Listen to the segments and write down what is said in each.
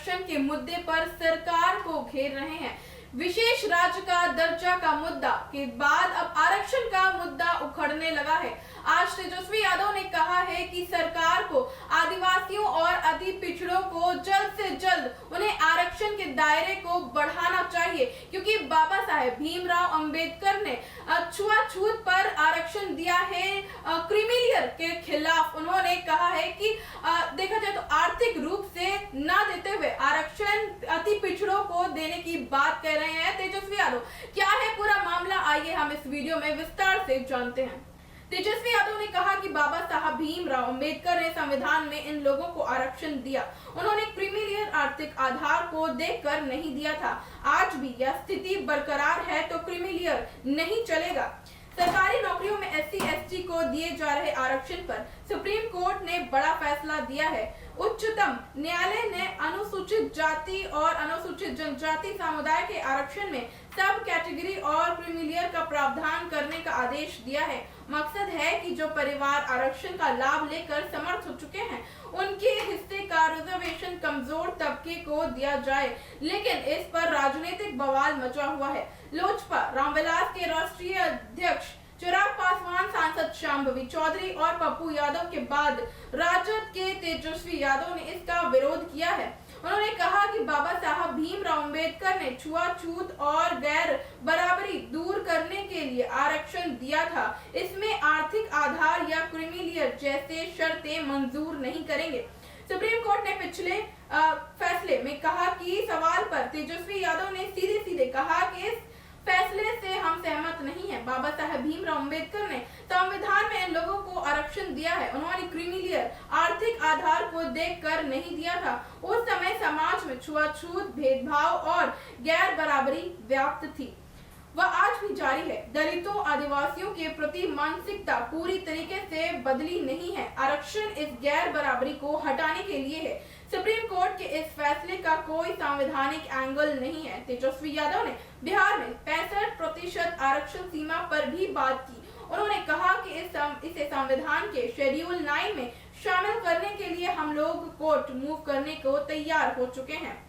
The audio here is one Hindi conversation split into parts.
आरक्षण के मुद्दे पर सरकार को घेर रहे हैं। विशेष राज्य का दर्जा का मुद्दा के बाद अब आरक्षण का मुद्दा उखड़ने लगा है। आज तेजस्वी यादव ने कहा है कि सरकार को आदिवासियों और अति पिछड़ों को जल्द से जल्द उन्हें आरक्षण के दायरे को बढ़ाना चाहिए, क्योंकि बाबा साहेब भीमराव अंबेडकर ने छुआछूत पर आरक्षण दिया है। क्रीमीलेयर के खिलाफ उन्होंने कहा है कि देखा जाए तो आर्थिक रूप से न देते हुए आरक्षण अति पिछड़ों को देने की बात कह रहे हैं तेजस्वी यादव। क्या है पूरा मामला, आइए हम इस वीडियो में विस्तार से जानते हैं। तेजस्वी यादव ने कहा कि बाबा साहब भीमराव अंबेडकर ने संविधान में इन लोगों को आरक्षण दिया। उन्होंने क्रीमीलेयर आर्थिक आधार को देखकर नहीं दिया था। आज भी यह स्थिति बरकरार है तो क्रीमीलेयर नहीं चलेगा। सरकारी नौकरियों में SC ST को दिए जा रहे आरक्षण पर सुप्रीम कोर्ट ने बड़ा फैसला दिया है। उच्चतम न्यायालय ने अनुसूचित जाति और अनुसूचित जनजाति समुदाय के आरक्षण में सब कैटेगरी और क्रीमीलेयर का प्रावधान करने का आदेश दिया है। मकसद है कि जो परिवार आरक्षण का लाभ लेकर समर्थ हो चुके हैं, उनके हिस्से का रिजर्वेशन कमजोर तबके को दिया जाए, लेकिन इस पर राजनीतिक बवाल मचा हुआ है। लोजपा रामविलास के राष्ट्रीय अध्यक्ष चिराग पासवान, सांसद शांभवी चौधरी और पप्पू यादव के बाद राजद के तेजस्वी यादव ने इसका विरोध किया है। उन्होंने कहा कि बाबा साहब भीमराव अंबेडकर ने छुआछूत और गैर बराबरी दूर करने के लिए आरक्षण दिया था। इसमें आर्थिक आधार या क्रीमीलेयर जैसे शर्तें मंजूर नहीं करेंगे। सुप्रीम कोर्ट ने पिछले फैसले में कहा कि सवाल पर तेजस्वी यादव ने सीधे कहा कि इस फैसले से हम सहमत नहीं हैं। बाबा साहब भीमराव अंबेडकर ने संविधान में इन लोगों को आरक्षण दिया है। उन्होंने क्रीमीलेयर आर्थिक आधार को देखकर नहीं दिया था। उस समय समाज में छुआछूत, भेदभाव और गैर बराबरी व्याप्त थी, वह आज भी जारी है। दलितों, आदिवासियों के प्रति मानसिकता पूरी तरीके से बदली नहीं है। आरक्षण इस गैर बराबरी को हटाने के लिए है। सुप्रीम कोर्ट के इस फैसले का कोई संवैधानिक एंगल नहीं है। तेजस्वी यादव ने बिहार में 65% आरक्षण सीमा पर भी बात की। उन्होंने कहा कि इसे संविधान के शेड्यूल 9 में शामिल करने के लिए हम लोग कोर्ट मूव करने को तैयार हो चुके हैं।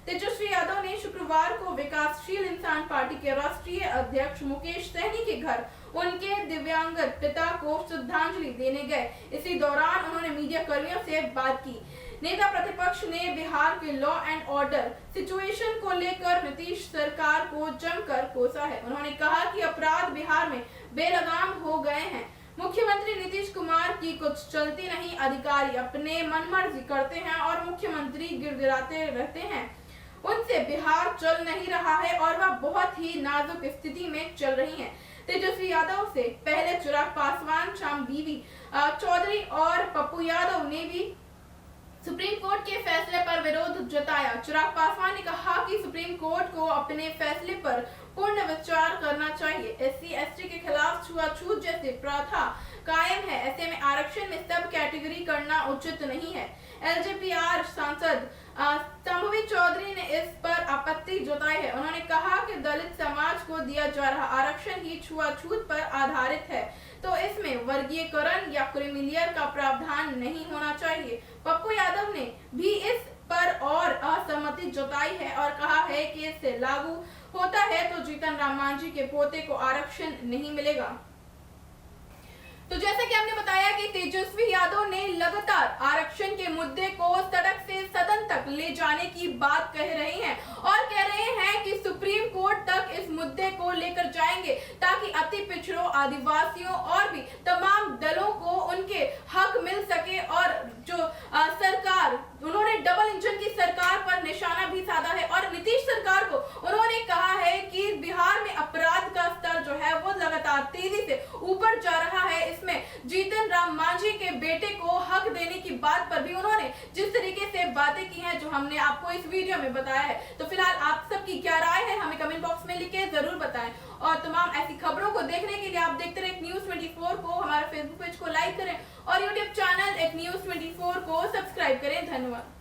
तेजस्वी यादव ने शुक्रवार को विकासशील इंसान पार्टी के राष्ट्रीय अध्यक्ष मुकेश सहनी के घर उनके दिव्यांगत पिता को श्रद्धांजलि देने गए। इसी दौरान उन्होंने मीडिया कर्मियों से बात की। नेता प्रतिपक्ष ने बिहार के लॉ एंड ऑर्डर सिचुएशन को लेकर नीतीश सरकार को जमकर कोसा है। उन्होंने कहा कि अपराध बिहार में बेलगाम हो गए हैं। मुख्यमंत्री नीतीश कुमार की कुछ चलती नहीं, अधिकारी अपने मनमर्जी करते हैं और मुख्यमंत्री गिड़गिड़ाते रहते हैं। उनसे बिहार चल नहीं रहा है और वह बहुत ही नाजुक स्थिति में चल रही है। तेजस्वी यादव से पहले चिराग पासवान, शांभवी चौधरी और पप्पू यादव ने भी सुप्रीम कोर्ट के फैसले पर विरोध जताया। चिराग पासवान ने कहा कि सुप्रीम कोर्ट को अपने फैसले पर पूर्ण विचार करना चाहिए। SC ST के खिलाफ छुआछूत जैसी प्रथा कायम है। ऐसे में आरक्षण में सब कैटेगरी करना उचित नहीं है। LJPR सांसद शांभवी चौधरी ने इस पर आपत्ति जताई है। उन्होंने कहा कि दलित समाज को दिया जा रहा आरक्षण ही छुआछूत पर आधारित है, तो इसमें वर्गीकरण या क्रीमीलेयर का प्रावधान नहीं होना चाहिए। पप्पू यादव ने भी इस पर और असहमति जताई है और कहा है कि इससे लागू होता है तो जीतन राम मांझी के पोते को आरक्षण नहीं मिलेगा। तो जैसा कि हमने बताया कि तेजस्वी यादव ने लगातार आरक्षण के मुद्दे को सड़क से सदन तक ले जाने की बात कह रहे हैं और कह रहे हैं कि सुप्रीम कोर्ट तक इस मुद्दे को लेकर जाएंगे, ताकि अति पिछड़ों, आदिवासियों और भी तमाम दलों को उनके हक मिल सके। और जो सरकार, उन्होंने डबल इंजन की सरकार पर निशाना भी साधा है और नीतीश सरकार को उन्होंने कहा है कि बिहार में अपराध का स्तर जो है वो लगातार तेजी से ऊपर जा रहा है। इसमें जीतन राम मांझी के बेटे को हक देने की बात पर भी उन्होंने जिस तरीके से बातें की हैं, जो हमने आपको इस वीडियो में बताया है। तो फिलहाल आप सबकी क्या राय है, हमें कमेंट बॉक्स में लिख के जरूर बताएं। और तमाम ऐसी खबरों को देखने के लिए आप देखते रहे न्यूज़ 24 को। हमारे फेसबुक पेज को लाइक करें और यूट्यूब चैनल न्यूज़ 24 को सब्सक्राइब करें। धन्यवाद।